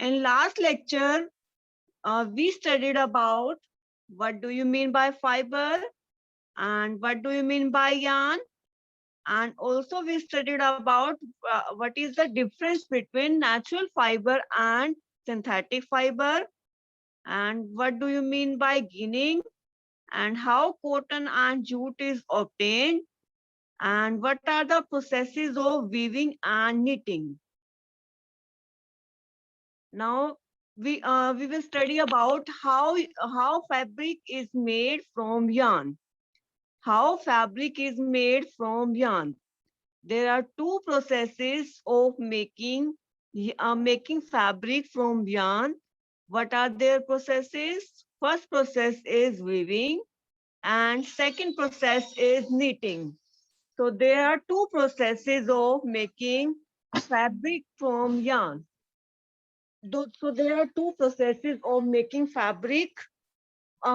In last lecture, we studied about what do you mean by fiber and what do you mean by yarn. And also we studied about what is the difference between natural fiber and synthetic fiber, and what do you mean by ginning, and how cotton and jute is obtained, and what are the processes of weaving and knitting. Now we will study about how fabric is made from yarn. How fabric is made from yarn. There are two processes of making fabric from yarn. What are their processes? First process is weaving, and second process is knitting. So there are two processes of making fabric from yarn. So there are two processes of making fabric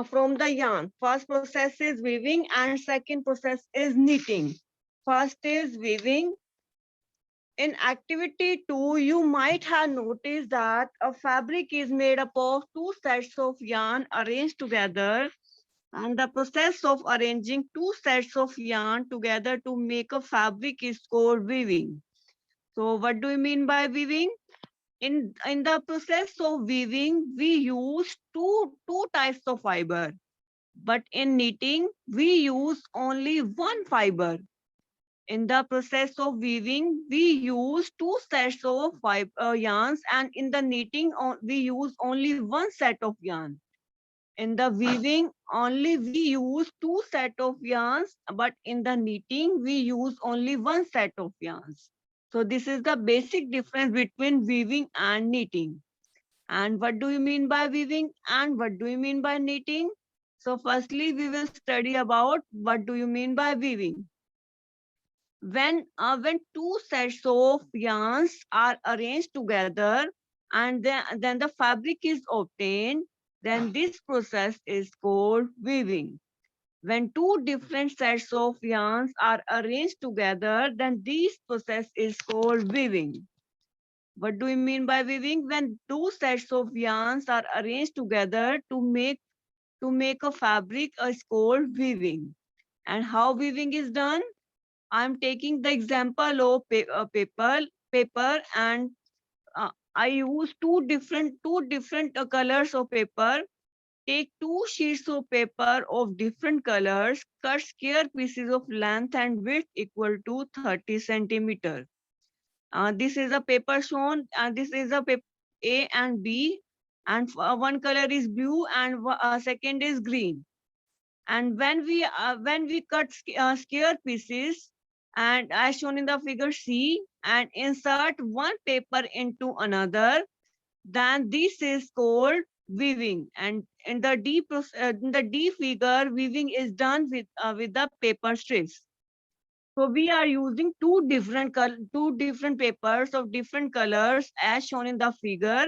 from the yarn. First process is weaving and second process is knitting. First is weaving. In activity 2, you might have noticed that a fabric is made up of two sets of yarn arranged together, and the process of arranging two sets of yarn together to make a fabric is called weaving. So what do you mean by weaving? In the process of weaving, we use two types of fiber, but in knitting, we use only one fiber. In the process of weaving, we use two sets of yarns, and in the knitting, we use only one set of yarn. In the weaving, only we use two set of yarns, but in the knitting, we use only one set of yarns. So this is the basic difference between weaving and knitting. And what do you mean by weaving and what do you mean by knitting? So firstly, we will study about what do you mean by weaving. When two sets of yarns are arranged together and then the fabric is obtained, then this process is called weaving. When two different sets of yarns are arranged together, then this process is called weaving. What do you mean by weaving? When two sets of yarns are arranged together to make a fabric is called weaving. And how weaving is done? I'm taking the example of paper, and I use two different colors of paper. Take two sheets of paper of different colors, cut square pieces of length and width equal to 30 centimeter. This is a paper shown, and this is a paper A and B, and one color is blue and second is green. And when we cut square pieces, and as shown in the figure C, and insert one paper into another, then this is called weaving. And in the D figure, weaving is done with the paper strips. So we are using two different papers of different colors as shown in the figure.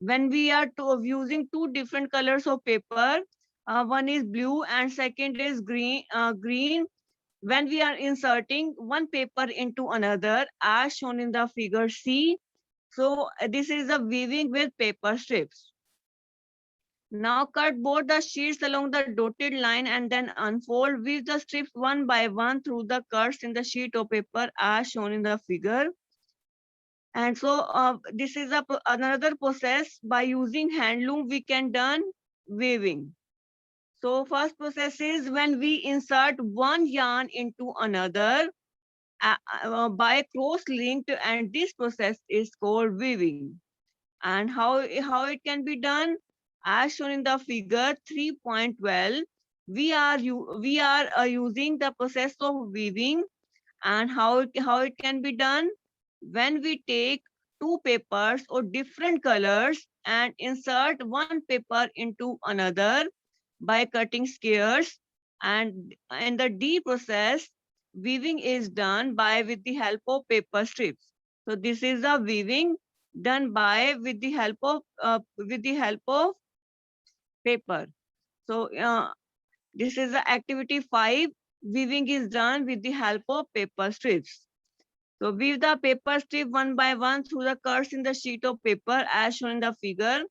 When we are using two different colors of paper, one is blue and second is green. When we are inserting one paper into another as shown in the figure C, so this is a weaving with paper strips. Now cut both the sheets along the dotted line and then unfold. Weave the strips one by one through the cuts in the sheet of paper as shown in the figure. And so this is another process. By using hand loom, we can done weaving. So first process is when we insert one yarn into another by cross linked, and this process is called weaving. And how it can be done? As shown in the figure 3.12, we are using the process of weaving. And how it can be done? When we take two papers of different colors and insert one paper into another by cutting squares, and in the D process, weaving is done by with the help of paper strips. So this is the weaving done by with the help of paper. So this is the activity 5. Weaving is done with the help of paper strips. So weave the paper strip one by one through the curves in the sheet of paper as shown in the figure.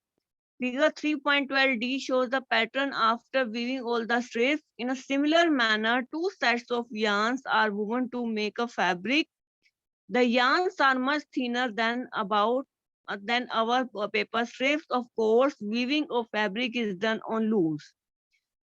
Figure 3.12d shows the pattern after weaving all the strips. In a similar manner, two sets of yarns are woven to make a fabric. The yarns are much thinner than our paper strips. Of course, weaving of fabric is done on looms.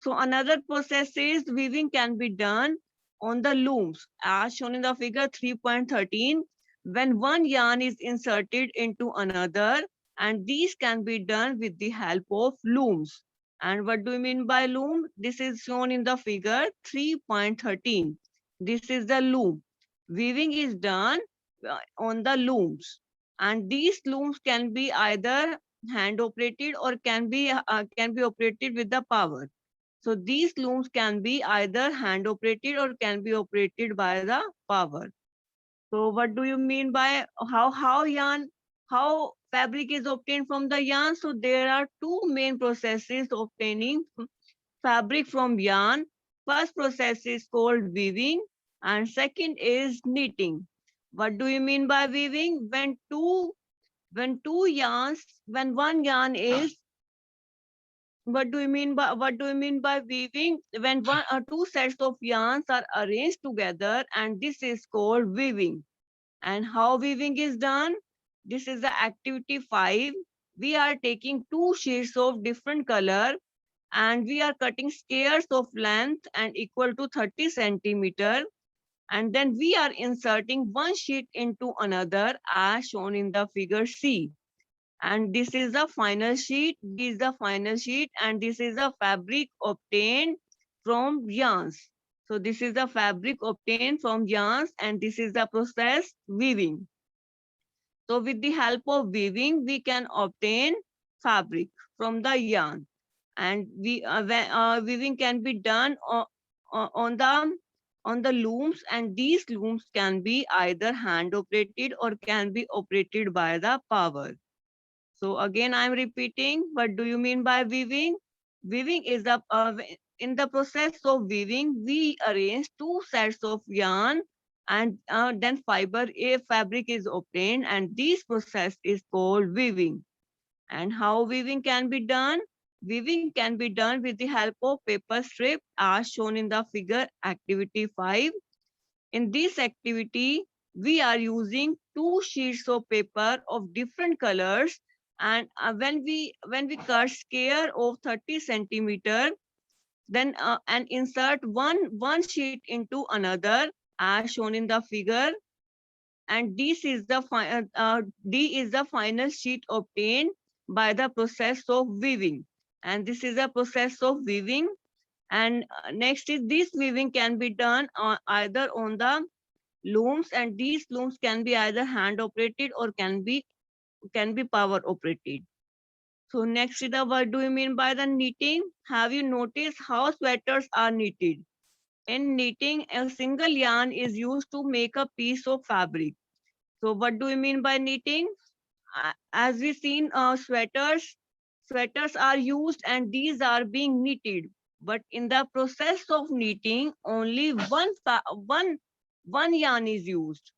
So another process is weaving can be done on the looms as shown in the figure 3.13 when one yarn is inserted into another, and these can be done with the help of looms. And what do you mean by loom? This is shown in the figure 3.13. This is the loom. Weaving is done on the looms, and these looms can be either hand operated or can be operated with the power. So these looms can be either hand operated or can be operated by the power. So what do you mean by how fabric is obtained from the yarn? So there are two main processes obtaining fabric from yarn. First process is called weaving and second is knitting. What do you mean by weaving? When one yarn is what do you mean by weaving? When one or two sets of yarns are arranged together, and this is called weaving. And how weaving is done? This is the activity 5. We are taking two sheets of different color and we are cutting squares of length and equal to 30 centimeter. And then we are inserting one sheet into another as shown in the figure C. And this is the final sheet, this is the final sheet, and this is the fabric obtained from yarns. So this is the fabric obtained from yarns, and this is the process weaving. So with the help of weaving, we can obtain fabric from the yarn. And weaving can be done on the looms, and these looms can be either hand operated or can be operated by the power. So again, I'm repeating, what do you mean by weaving? Weaving is in the process of weaving, we arrange two sets of yarn and then fabric is obtained, and this process is called weaving. And how weaving can be done? Weaving can be done with the help of paper strip as shown in the figure activity 5. In this activity, we are using two sheets of paper of different colors, and when we cut square of 30 centimeter, then and insert one sheet into another as shown in the figure, and D is the final sheet obtained by the process of weaving, and this is the process of weaving. And next is this weaving can be done either on the looms, and these looms can be either hand operated or can be power operated. So next is the what do you mean by the knitting? Have you noticed how sweaters are knitted? In knitting, a single yarn is used to make a piece of fabric. So what do you mean by knitting? As we seen, sweaters are used and these are being knitted. But in the process of knitting, only one yarn is used.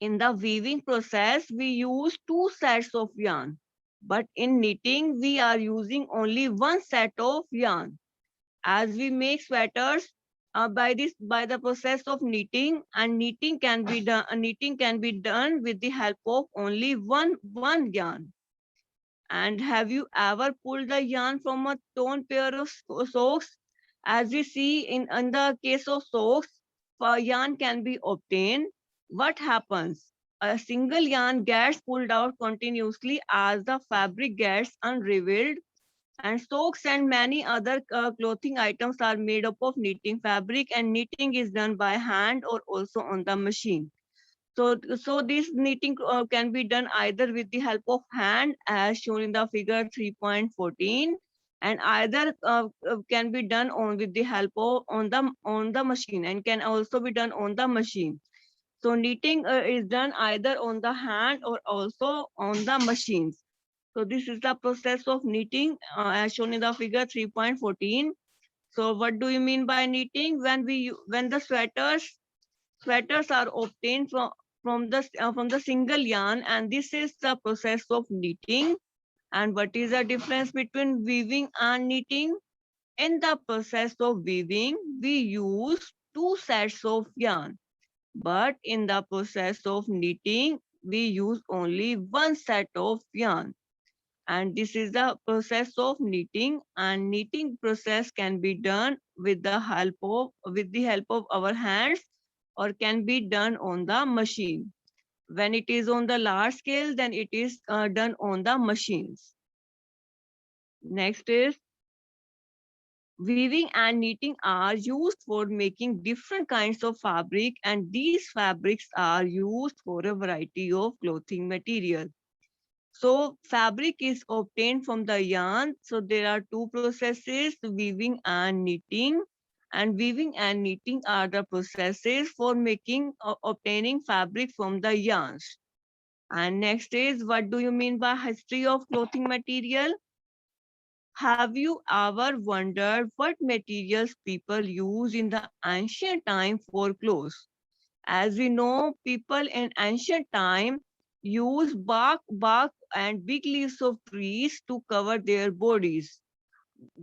In the weaving process, we use two sets of yarn. But in knitting, we are using only one set of yarn. As we make sweaters by the process of knitting, and knitting can be done with the help of only one yarn. And have you ever pulled the yarn from a torn pair of socks? As we see in the case of socks, yarn can be obtained. What happens? A single yarn gets pulled out continuously as the fabric gets unraveled, and socks and many other clothing items are made up of knitting fabric, and knitting is done by hand or also on the machine. So this knitting can be done either with the help of hand as shown in the figure 3.14, and either can be done with the help of on the machine, and can also be done on the machine. So knitting is done either on the hand or also on the machines. So this is the process of knitting as shown in the figure 3.14. So what do you mean by knitting? When the sweaters are obtained from the single yarn, and this is the process of knitting. And what is the difference between weaving and knitting? In the process of weaving, we use two sets of yarn, but in the process of knitting, we use only one set of yarn. And this is the process of knitting, and knitting process can be done with the help of our hands, or can be done on the machine. When it is on the large scale, then it is done on the machines. Next is, weaving and knitting are used for making different kinds of fabric, and these fabrics are used for a variety of clothing material. So fabric is obtained from the yarn. So there are two processes, weaving and knitting. And weaving and knitting are the processes for making obtaining fabric from the yarns. And next is, what do you mean by history of clothing material? Have you ever wondered what materials people use in the ancient time for clothes? As we know, people in ancient time use bark and big leaves of trees to cover their bodies.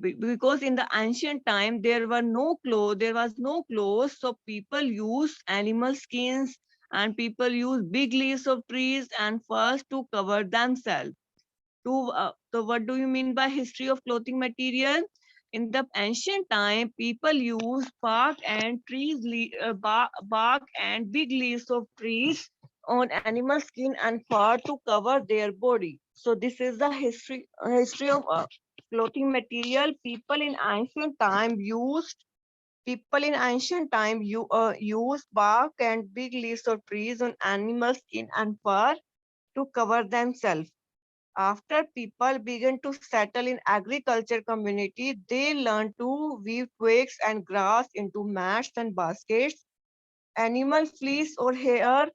Because in the ancient time there was no clothes, so people use animal skins, and people use big leaves of trees and furs to cover themselves. So what do you mean by history of clothing material? In the ancient time, people used bark and big leaves of trees on animal skin and fur to cover their body. So this is the history of clothing material. People in ancient time used bark and big leaves of trees on animal skin and fur to cover themselves. After people began to settle in agriculture community, they learned to weave twigs and grass into mats and baskets. Animal fleece or hair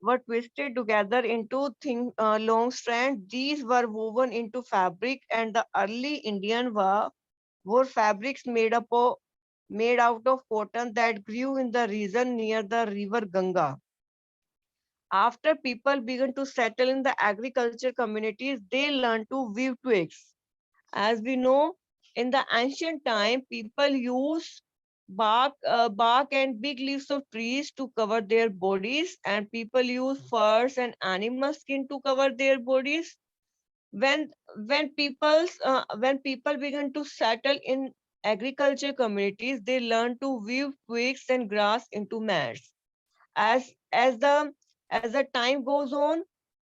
were twisted together into long strands. These were woven into fabric, and the early Indian wore fabrics made out of cotton that grew in the region near the river Ganga. After people began to settle in the agriculture communities, they learned to weave twigs. As we know, in the ancient time, people used bark and big leaves of trees to cover their bodies, and people use furs and animal skin to cover their bodies. When when people began to settle in agriculture communities, they learned to weave twigs and grass into mats. As as the as the time goes on,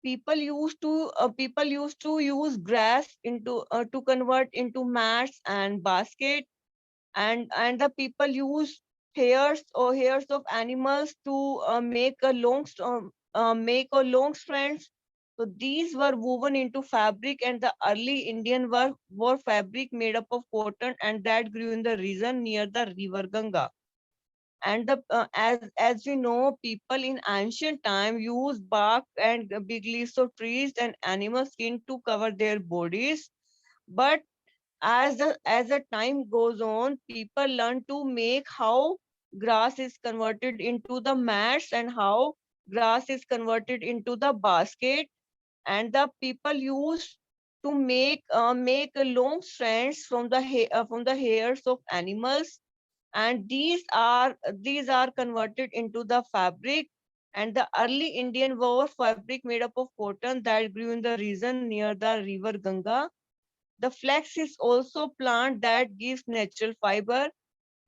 people used to use grass into to convert into mats and basket, and the people use hairs of animals to make a long strands. So these were woven into fabric, and the early Indian wore fabric made up of cotton, and that grew in the region near the river Ganga. And as we know, people in ancient time used bark and big leaves of trees and animal skin to cover their bodies. But as the time goes on, people learn to make how grass is converted into the mats, and how grass is converted into the basket, and the people use to make long strands from the hairs of animals, and these are converted into the fabric. And the early Indian wore fabric made up of cotton that grew in the region near the river Ganga. The flax is also plant that gives natural fiber.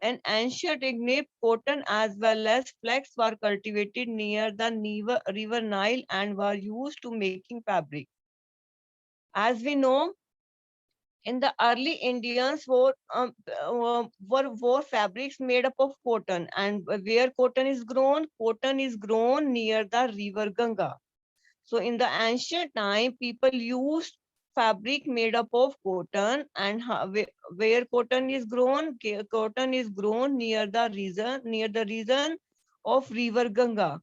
And ancient Egypt, cotton as well as flax were cultivated near the river Nile and were used to making fabric. As we know, in the early Indians wore fabrics made up of cotton, and where cotton is grown near the river Ganga. So in the ancient time, people used fabric made up of cotton, and where cotton is grown near the region of river Ganga.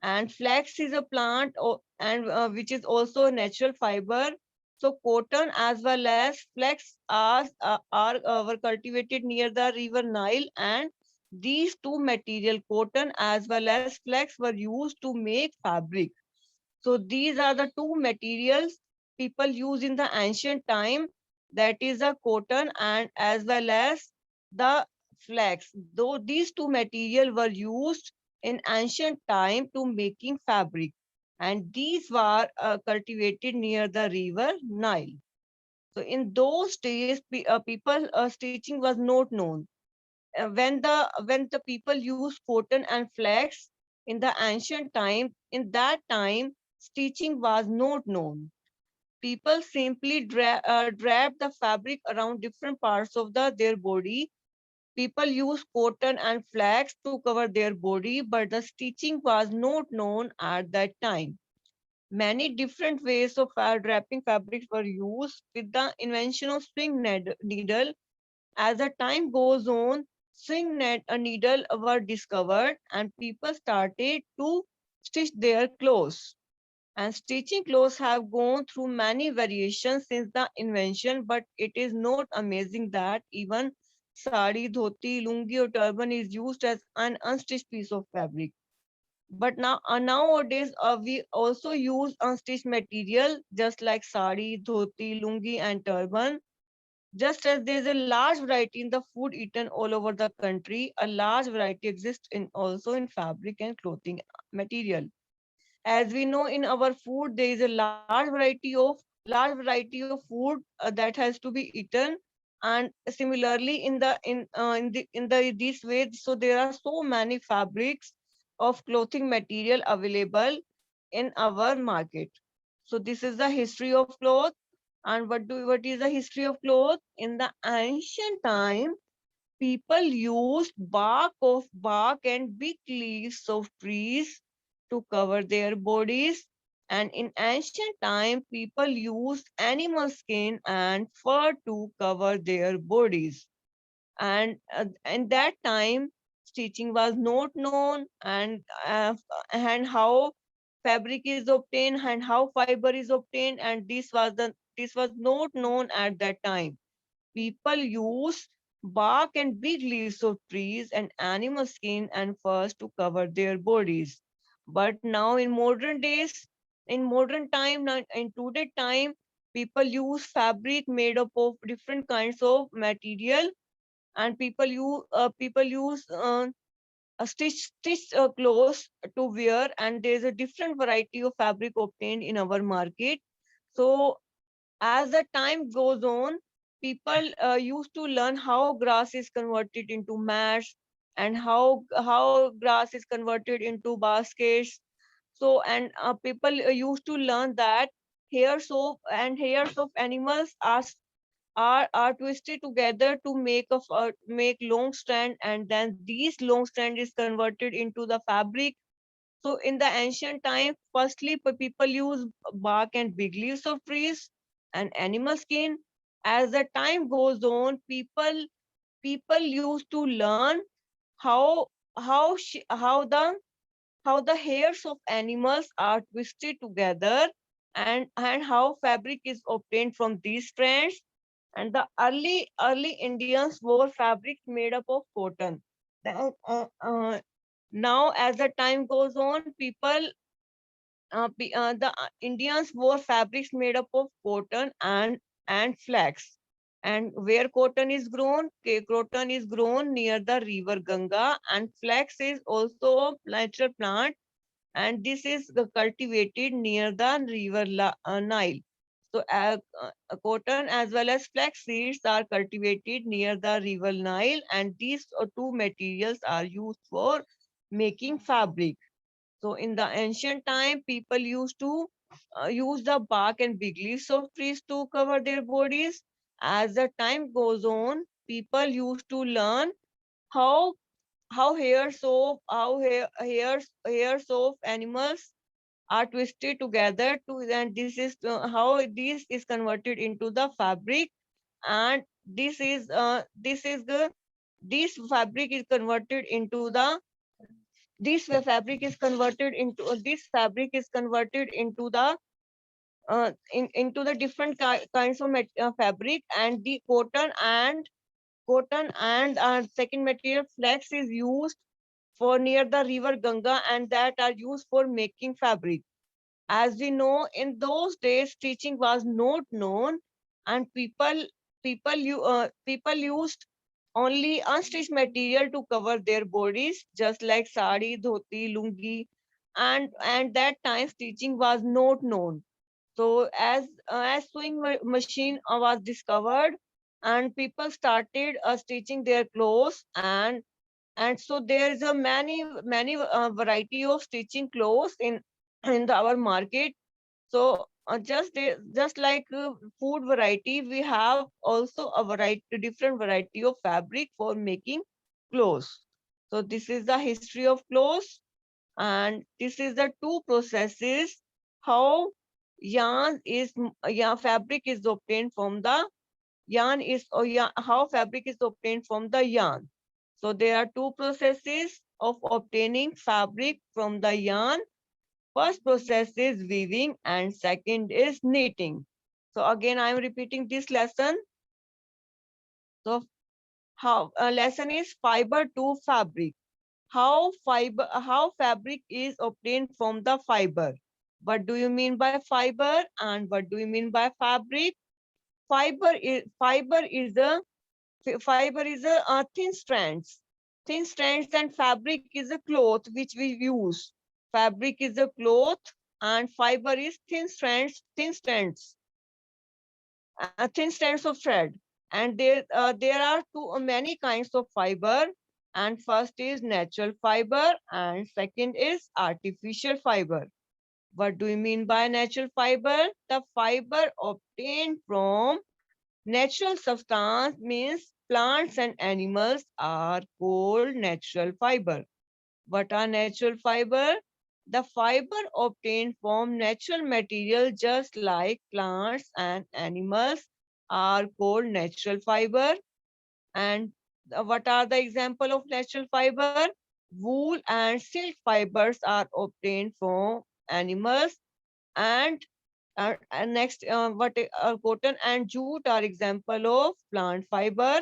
And flax is a plant and which is also a natural fiber. So cotton as well as flax were cultivated near the river Nile, and These two material, cotton as well as flax, were used to make fabric. So these are the two materials people use in the ancient time, that is the cotton and as well as the flax. Though these two material were used in ancient time to making fabric, and these were cultivated near the river Nile. So in those days, people stitching was not known. When the people used cotton and flax in the ancient time, in that time stitching was not known. People simply wrapped the fabric around different parts of their body. People used cotton and flax to cover their body, but the stitching was not known at that time. Many different ways of wrapping fabrics were used. With the invention of needle, as the time goes on, needle were discovered and people started to stitch their clothes. And stitching clothes have gone through many variations since the invention, but it is not amazing that even sari, dhoti, lungi, or turban is used as an unstitched piece of fabric. But nowadays, we also use unstitched material just like sari, dhoti, lungi, and turban. Just as there is a large variety in the food eaten all over the country, a large variety exists in also in fabric and clothing material. As we know, in our food there is a large variety of food that has to be eaten, and similarly in the this way, so there are so many fabrics of clothing material available in our market. So this is the history of cloth. And what is the history of cloth? In the ancient time, people used bark and big leaves of trees to cover their bodies. And in ancient time, people used animal skin and fur to cover their bodies. And in that time, stitching was not known, and how fabric is obtained and how fiber is obtained, and this was not known at that time. People use bark and big leaves of trees and animal skin and furs to cover their bodies. But now in modern time, in today time, people use fabric made up of different kinds of material, and people use stitched clothes to wear, and there is a different variety of fabric obtained in our market. So as the time goes on, people used to learn how grass is converted into mats, and how grass is converted into baskets. So and people used to learn that hairs of animals are twisted together to make long strand, and then these long strand is converted into the fabric. So in the ancient time, firstly, people use bark and big leaves of trees and animal skin. As the time goes on, people used to learn how how the hairs of animals are twisted together, and how fabric is obtained from these strands. And the early Indians wore fabrics made up of cotton. Now, as the time goes on, the Indians wore fabrics made up of cotton and flax. And where cotton is grown near the river Ganga, and flax is also a natural plant, and this is cultivated near the river Nile. So, cotton as well as flax seeds are cultivated near the river Nile, and these two materials are used for making fabric. So in the ancient time, people used to use the bark and big leaves of trees to cover their bodies. As the time goes on, people used to learn how hairs of animals are twisted together to, and this is how this is converted into the fabric. And this fabric is converted into the this fabric is converted into the different kinds of fabric, and the cotton and second material flax is used for near the river Ganga, and that are used for making fabric. As we know, in those days, stitching was not known, and people used only unstitched material to cover their bodies, just like sari, dhoti, lungi, and that time stitching was not known. So as sewing machine was discovered, and people started stitching their clothes, and so there is a many variety of stitching clothes in our market. So just like food variety, we have also a variety, different variety of fabric for making clothes. So this is the history of clothes, and this is the two processes how fabric is obtained from the yarn is or yarn, how fabric is obtained from the yarn. So there are two processes of obtaining fabric from the yarn. First process is weaving and second is knitting. So again, I am repeating this lesson. So how lesson is fiber to fabric. How fabric is obtained from the fiber. What do you mean by fiber and what do you mean by fabric? Fiber is a thin strands. Thin strands and fabric is a cloth which we use. Fabric is a cloth and fiber is thin strands of thread. And there are many kinds of fiber. And first is natural fiber and second is artificial fiber. What do you mean by natural fiber? The fiber obtained from natural substance means plants and animals are called natural fiber. What are natural fiber? The fiber obtained from natural material just like plants and animals are called natural fiber. And what are the example of natural fiber? Wool and silk fibers are obtained from animals, and next, cotton and jute are example of plant fiber,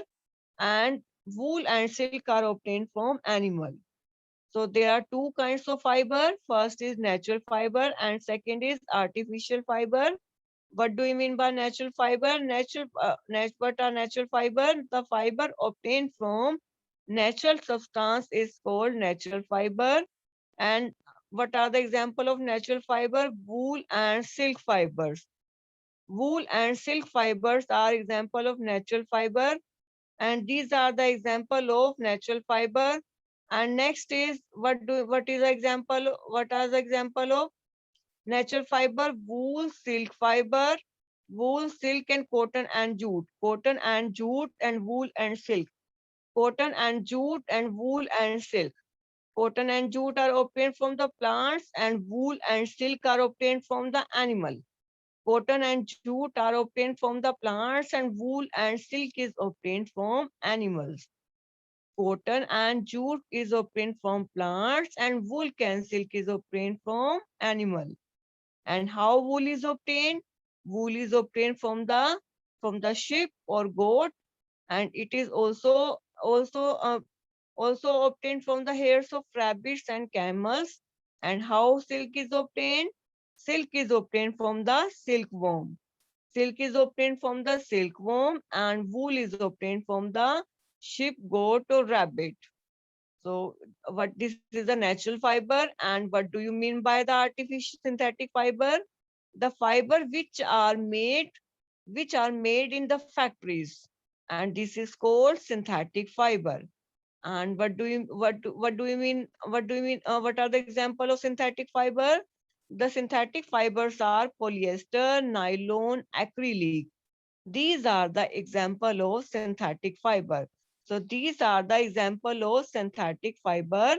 and wool and silk are obtained from animal. So there are two kinds of fiber. First is natural fiber and second is artificial fiber. What do you mean by natural fiber? What are natural fiber? The fiber obtained from natural substance is called natural fiber. And what are the example of natural fiber? Wool and silk fibers. Wool and silk fibers are example of natural fiber, and these are the example of natural fiber. And next is what is the example? What are the example of natural fiber? Wool, silk fiber, wool, silk, and cotton and jute. Cotton and jute and wool and silk. Cotton and jute and wool and silk. Cotton and jute are obtained from the plants, and wool and silk are obtained from the animal. Cotton and jute are obtained from the plants, and wool and silk is obtained from animals. Cotton and jute is obtained from plants, and wool and silk is obtained from animal. And how wool is obtained? Wool is obtained from the sheep or goat, and it is also obtained from the hairs of rabbits and camels. And how silk is obtained? Silk is obtained from the silkworm. Silk is obtained from the silkworm, and wool is obtained from the sheep, goat, or rabbit. So, what this is a natural fiber, and what do you mean by the artificial synthetic fiber? The fiber which are made in the factories, and this is called synthetic fiber. And what are the example of synthetic fiber? The synthetic fibers are polyester, nylon, acrylic. These are the example of synthetic fiber. So these are the example of synthetic fiber.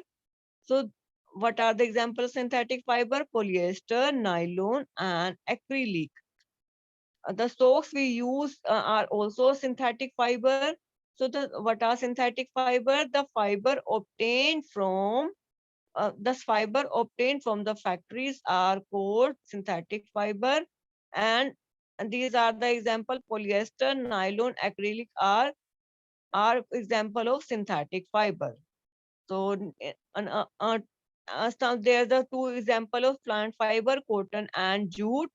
So what are the example of synthetic fiber? Polyester, nylon, and acrylic. The socks we use are also synthetic fiber. So what are synthetic fiber? The fiber obtained from the factories are called synthetic fiber, and these are the example: polyester, nylon, acrylic are are example of synthetic fiber. So there's the two example of plant fiber, cotton and jute,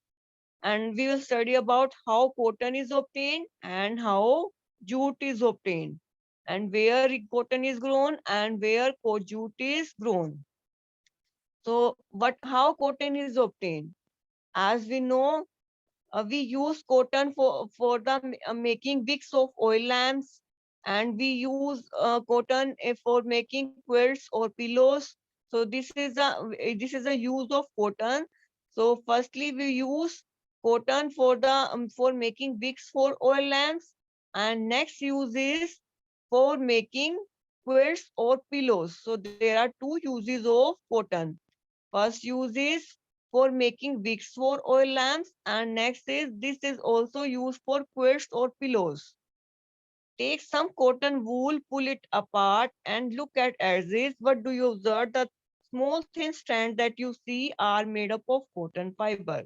and we will study about how cotton is obtained and how jute is obtained, and where cotton is grown and where jute is grown. So, but how cotton is obtained? As we know, we use cotton for the making wicks of oil lamps, and we use cotton for making quilts or pillows. So this is a use of cotton. So firstly, we use cotton for making wicks for oil lamps, and next use is for making quilts or pillows. So there are two uses of cotton. First use is for making wicks for oil lamps, and next is this is also used for quilts or pillows. Take some cotton wool, pull it apart and look at edges. What do you observe? The small thin strands that you see are made up of cotton fiber.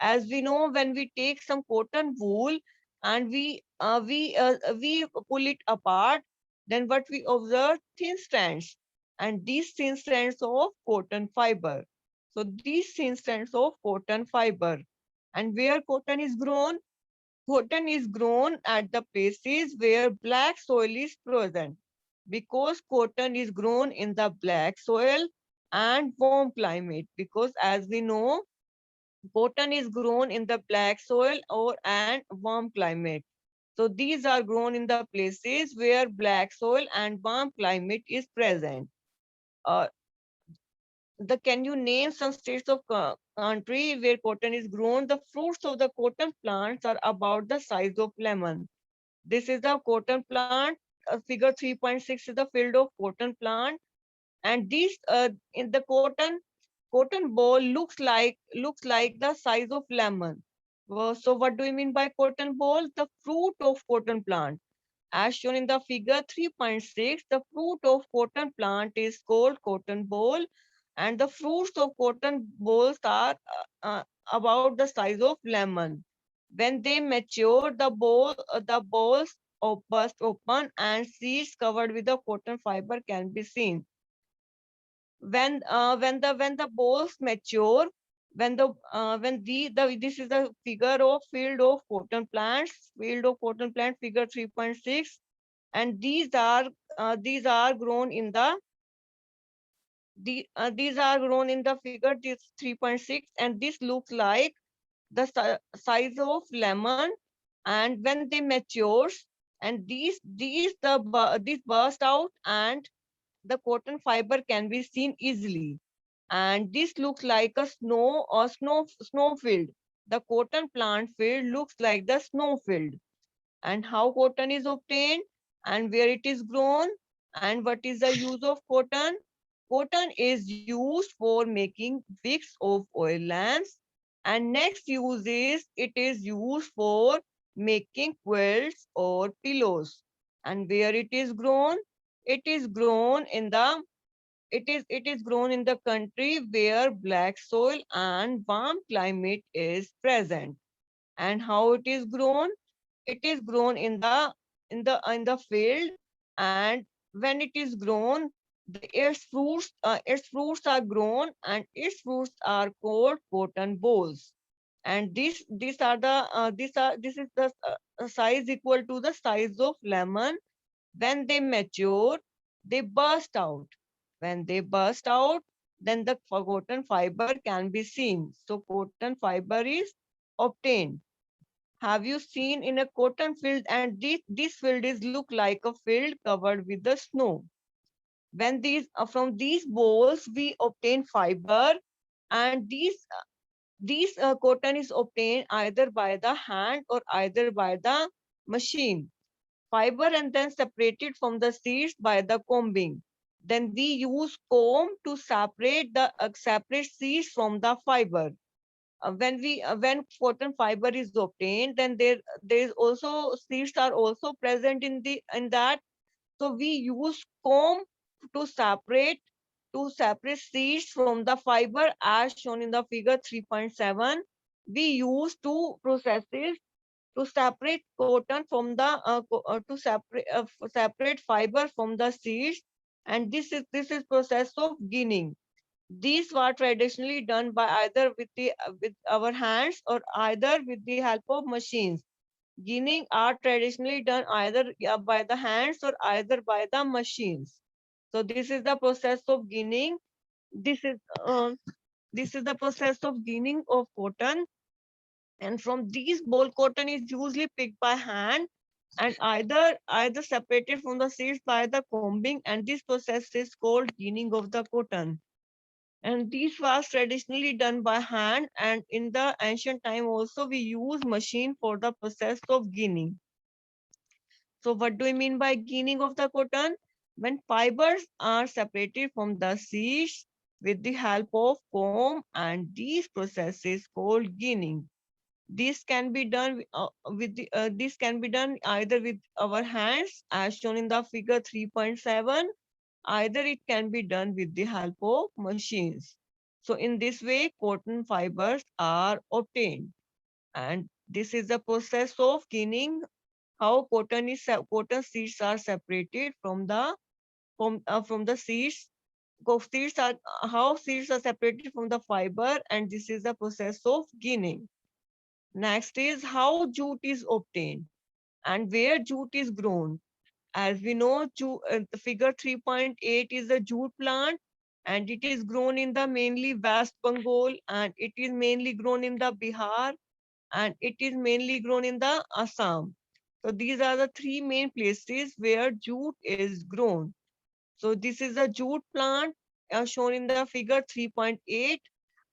As we know, when we take some cotton wool and we pull it apart, then what we observe, thin strands, and these thin strands of cotton fiber. So these thin strands of cotton fiber. And where cotton is grown? Cotton is grown at the places where black soil is present, because cotton is grown in the black soil and warm climate. Because as we know, cotton is grown in the black soil or and warm climate. So these are grown in the places where black soil and warm climate is present. Uh, can you name some states of country where cotton is grown? The fruits of the cotton plants are about the size of lemon. This is the cotton plant. Figure 3.6 is the field of cotton plant, and these in the cotton ball looks like the size of lemon. So what do you mean by cotton ball? The fruit of cotton plant. As shown in the figure 3.6, the fruit of cotton plant is called cotton ball, and the fruits of cotton balls are about the size of lemon. When they mature, the balls burst open and seeds covered with the cotton fiber can be seen. When the balls mature, when this is the figure of field of cotton plants, figure 3.6, and these are grown in these are grown in the figure this 3.6, and this looks like the size of lemon. And when they matures, and these burst out, and the cotton fiber can be seen easily, and this looks like a snow field. The cotton plant field looks like the snow field. And how cotton is obtained, and where it is grown, and what is the use of cotton? Cotton is used for making wicks of oil lamps, and next use is it is used for making quilts or pillows. And where it is grown? It is grown in the it is grown in the country where black soil and warm climate is present. And how it is grown? It is grown in the field, and when it is grown, its fruits are grown, and its fruits are called cotton balls. And this is the size equal to the size of lemon. When they mature, they burst out. When they burst out, then the cotton fiber can be seen. So cotton fiber is obtained. Have you seen in a cotton field, and this field is look like a field covered with the snow? When from these balls we obtain fiber, and these cotton is obtained either by the hand or either by the machine. Fiber and then separated from the seeds by the combing. Then we use comb to separate seeds from the fiber. When cotton fiber is obtained, then there is also seeds are also present in that. So we use comb to separate seeds from the fiber, as shown in the figure 3.7. We use two processes to separate cotton from the separate fiber from the seeds, and this is process of ginning. These were traditionally done by either with our hands or either with the help of machines. Ginning are traditionally done either by the hands or either by the machines. So this is the process of ginning. This is um, this is the process of ginning of cotton, and from these ball cotton is usually picked by hand and either separated from the seeds by the combing, and this process is called ginning of the cotton. And this was traditionally done by hand, and in the ancient time also we use machine for the process of ginning. So what do I mean by ginning of the cotton? When fibers are separated from the seeds with the help of comb, and these processes called ginning. This can be done this can be done either with our hands as shown in the figure 3.7, either it can be done with the help of machines. So in this way, cotton fibers are obtained. And this is the process of ginning, how cotton seeds are separated from the seeds. Seeds are how seeds are separated from the fiber, and this is the process of ginning. Next is how jute is obtained and where jute is grown. As we know, the figure 3.8 is a jute plant, and it is grown in the mainly West Bengal, and it is mainly grown in the Bihar, and it is mainly grown in the Assam. So these are the three main places where jute is grown. So this is a jute plant shown in the figure 3.8.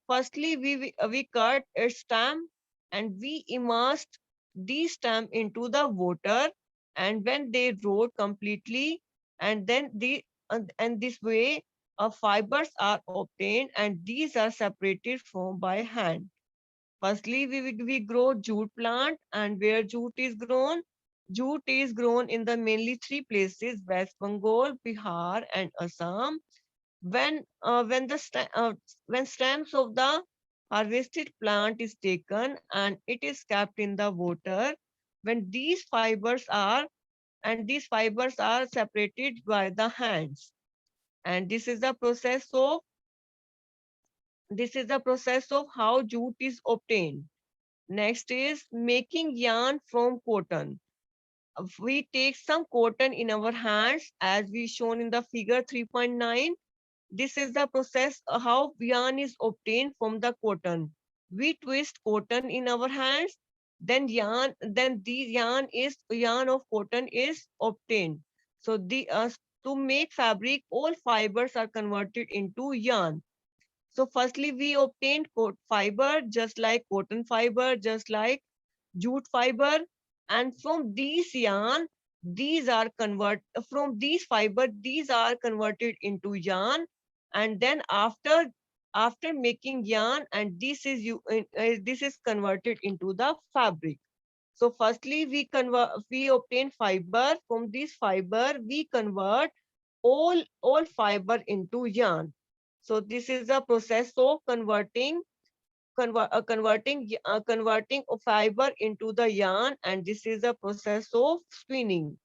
Firstly, we cut its stem and we immersed the stem into the water, and when they rot completely, and then and this way fibers are obtained, and these are separated from by hand. Firstly, we grow jute plant, and where jute is grown in the mainly three places: West Bengal, Bihar, and Assam. When when stems of the harvested plant is taken and it is kept in the water, when these fibers are separated by the hands, and this is the process of how jute is obtained. Next is making yarn from cotton. We take some cotton in our hands as we shown in the figure 3.9. This is the process how yarn is obtained from the cotton. We twist cotton in our hands, then the yarn of cotton is obtained. So to make fabric, all fibers are converted into yarn. So firstly, we obtained fiber, just like cotton fiber, just like jute fiber, and from these yarn, these fiber, these are converted into yarn, and then after making yarn, and this is converted into the fabric. So firstly, we obtain fiber. From this fiber, we convert all fiber into yarn. So this is the process of converting a fiber into the yarn, and this is the process of spinning.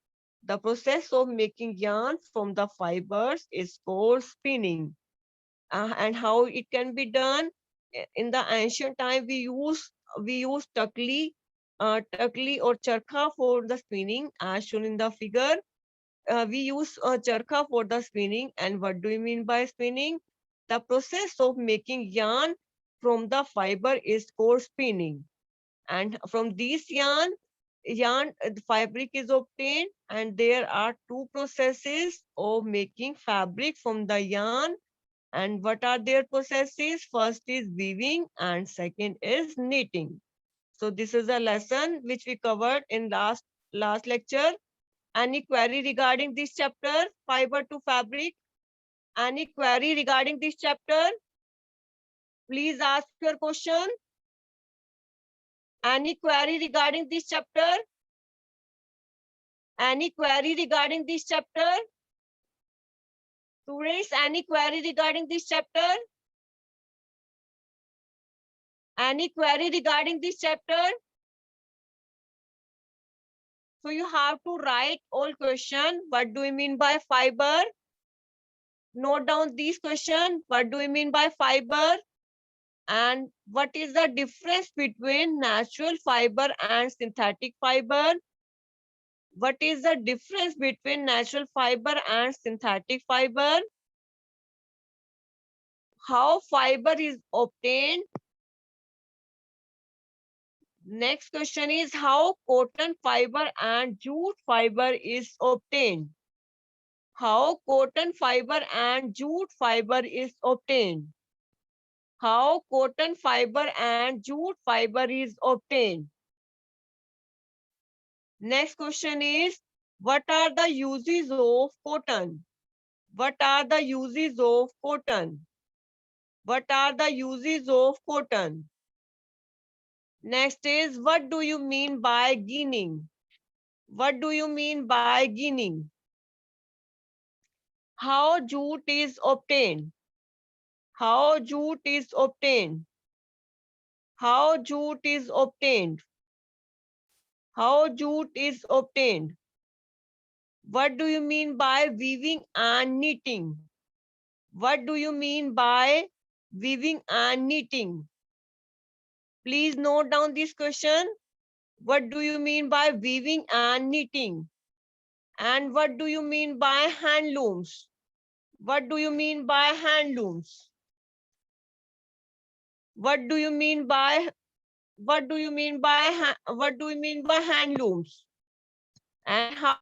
The process of making yarn from the fibers is called spinning. And how it can be done? In the ancient time, we use takli or charkha for the spinning, as shown in the figure. We use charkha for the spinning. And what do you mean by spinning? The process of making yarn from the fiber is called spinning. And from this yarn the fabric is obtained, and there are two processes of making fabric from the yarn. And what are their processes? First is weaving and second is knitting. So this is a lesson which we covered in last lecture. Any query regarding this chapter, fiber to fabric? Any query regarding this chapter? Please ask your question. Any query regarding this chapter? Any query regarding this chapter? Students, any query regarding this chapter? Any query regarding this chapter? So you have to write all question. What do you mean by fiber? Note down these questions. What do you mean by fiber? And what is the difference between natural fiber and synthetic fiber? What is the difference between natural fiber and synthetic fiber? How fiber is obtained? Next question is how cotton fiber and jute fiber is obtained? How cotton fiber and jute fiber is obtained? How cotton fiber and jute fiber is obtained? Next question is, what are the uses of cotton? What are the uses of cotton? What are the uses of cotton? Next is, what do you mean by ginning? What do you mean by ginning? How jute is obtained? How jute is obtained? How jute is obtained? How jute is obtained? What do you mean by weaving and knitting? What do you mean by weaving and knitting? Please note down this question. What do you mean by weaving and knitting? And what do you mean by handlooms? What do you mean by handlooms? What do you mean by handlooms? And how